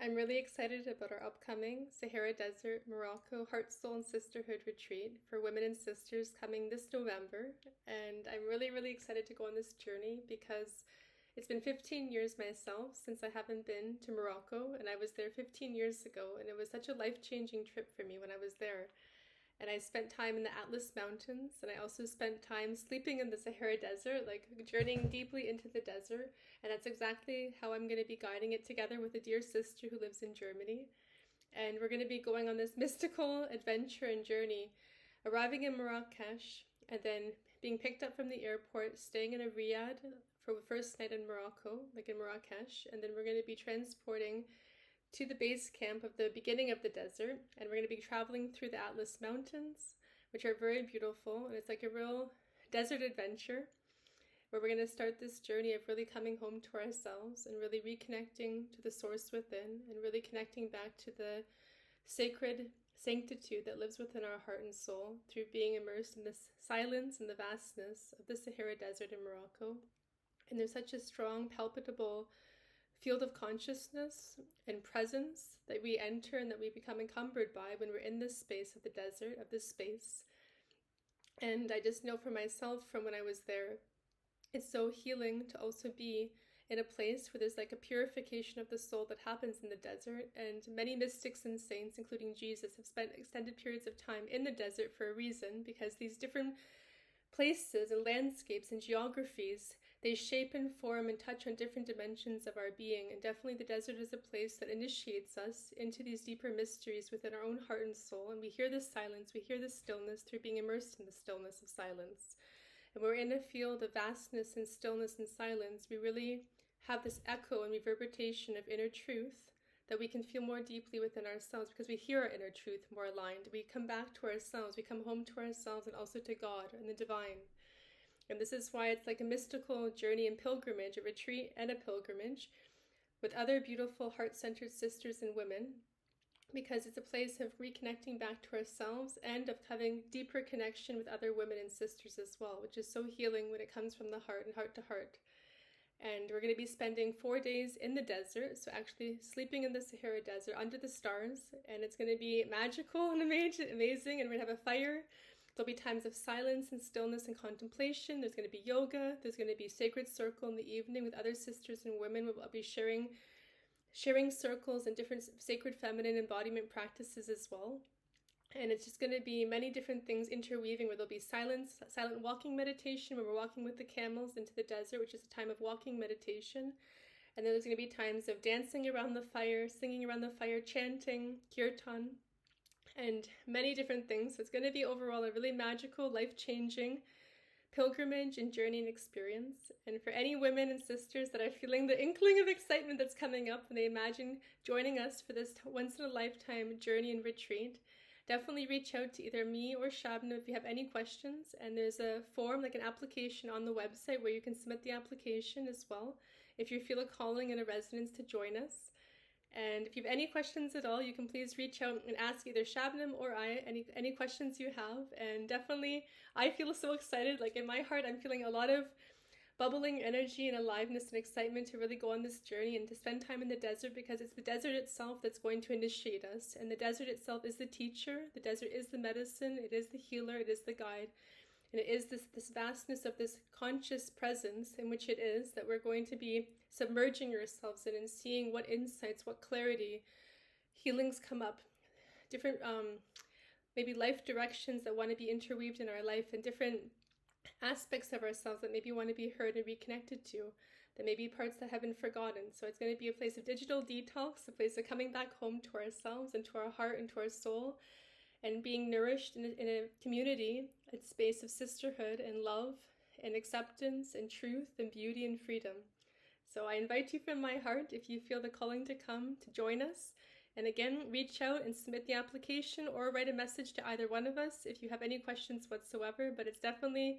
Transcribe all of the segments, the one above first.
I'm really excited about our upcoming Sahara Desert, Morocco Heart, Soul, and Sisterhood retreat for women and sisters coming this November. And I'm really, really excited to go on this journey because it's been 15 years myself since I haven't been to Morocco, and I was there 15 years ago, and it was such a life-changing trip for me when I was there. And I spent time in the Atlas Mountains, and I also spent time sleeping in the Sahara Desert, like journeying deeply into the desert. And that's exactly how I'm going to be guiding it together with a dear sister who lives in Germany. And we're going to be going on this mystical adventure and journey, arriving in Marrakesh, and then being picked up from the airport, staying in a riad for the first night in Morocco, like in Marrakesh. And then we're going to be transporting to the base camp of the beginning of the desert, and we're going to be traveling through the Atlas Mountains, which are very beautiful, and it's like a real desert adventure where we're going to start this journey of really coming home to ourselves and really reconnecting to the source within and really connecting back to the sacred sanctitude that lives within our heart and soul through being immersed in this silence and the vastness of the Sahara Desert in Morocco. And there's such a strong, palpable field of consciousness and presence that we enter and that we become encumbered by when we're in this space of the desert, of this space. And I just know for myself from when I was there, it's so healing to also be in a place where there's like a purification of the soul that happens in the desert. And many mystics and saints, including Jesus, have spent extended periods of time in the desert for a reason, because these different places and landscapes and geographies, they shape and form and touch on different dimensions of our being. And definitely the desert is a place that initiates us into these deeper mysteries within our own heart and soul. And we hear this silence, we hear this stillness through being immersed in the stillness of silence. And we're in a field of vastness and stillness and silence. We really have this echo and reverberation of inner truth that we can feel more deeply within ourselves, because we hear our inner truth more aligned. We come back to ourselves, we come home to ourselves and also to God and the divine. And this is why it's like a mystical journey and pilgrimage, a retreat and a pilgrimage with other beautiful heart-centered sisters and women, because it's a place of reconnecting back to ourselves and of having deeper connection with other women and sisters as well, which is so healing when it comes from the heart and heart to heart. And we're going to be spending 4 days in the desert, so actually sleeping in the Sahara Desert under the stars, and it's going to be magical and amazing, and we're going to have a fire. There'll be times of silence and stillness and contemplation. There's going to be yoga. There's going to be sacred circle in the evening with other sisters and women. We'll be sharing circles and different sacred feminine embodiment practices as well. And it's just going to be many different things interweaving, where there'll be silent walking meditation, where we're walking with the camels into the desert, which is a time of walking meditation. And then there's going to be times of dancing around the fire, singing around the fire, chanting, kirtan, and many different things. So it's going to be overall a really magical, life-changing pilgrimage and journey and experience. And for any women and sisters that are feeling the inkling of excitement that's coming up and they imagine joining us for this once-in-a-lifetime journey and retreat, definitely reach out to either me or Shabna if you have any questions. And there's a form, like an application on the website, where you can submit the application as well if you feel a calling and a resonance to join us. And if you have any questions at all, you can please reach out and ask either Shabnam or I any questions you have. And definitely, I feel so excited. Like in my heart, I'm feeling a lot of bubbling energy and aliveness and excitement to really go on this journey and to spend time in the desert, because it's the desert itself that's going to initiate us. And the desert itself is the teacher. The desert is the medicine. It is the healer. It is the guide. And it is this vastness of this conscious presence in which it is that we're going to be submerging ourselves in and seeing what insights, what clarity, healings come up, different maybe life directions that want to be interweaved in our life, and different aspects of ourselves that maybe want to be heard and reconnected to, that may be parts that have been forgotten. So it's going to be a place of digital detox, a place of coming back home to ourselves and to our heart and to our soul, and being nourished in a community, a space of sisterhood and love and acceptance and truth and beauty and freedom. So I invite you from my heart, if you feel the calling to come, to join us. And again, reach out and submit the application or write a message to either one of us if you have any questions whatsoever. But it's definitely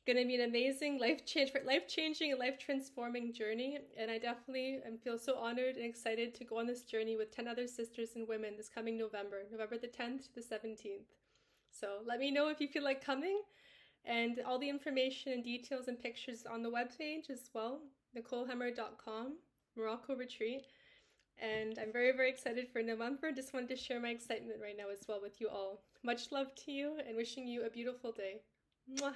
going to be an amazing life-changing and life-transforming journey. And I definitely feel so honored and excited to go on this journey with 10 other sisters and women this coming November the 10th to the 17th. So let me know if you feel like coming. And all the information and details and pictures on the webpage as well, NicoleHemmer.com, Morocco Retreat. And I'm very, very excited for November. Just wanted to share my excitement right now as well with you all. Much love to you and wishing you a beautiful day. Mwah.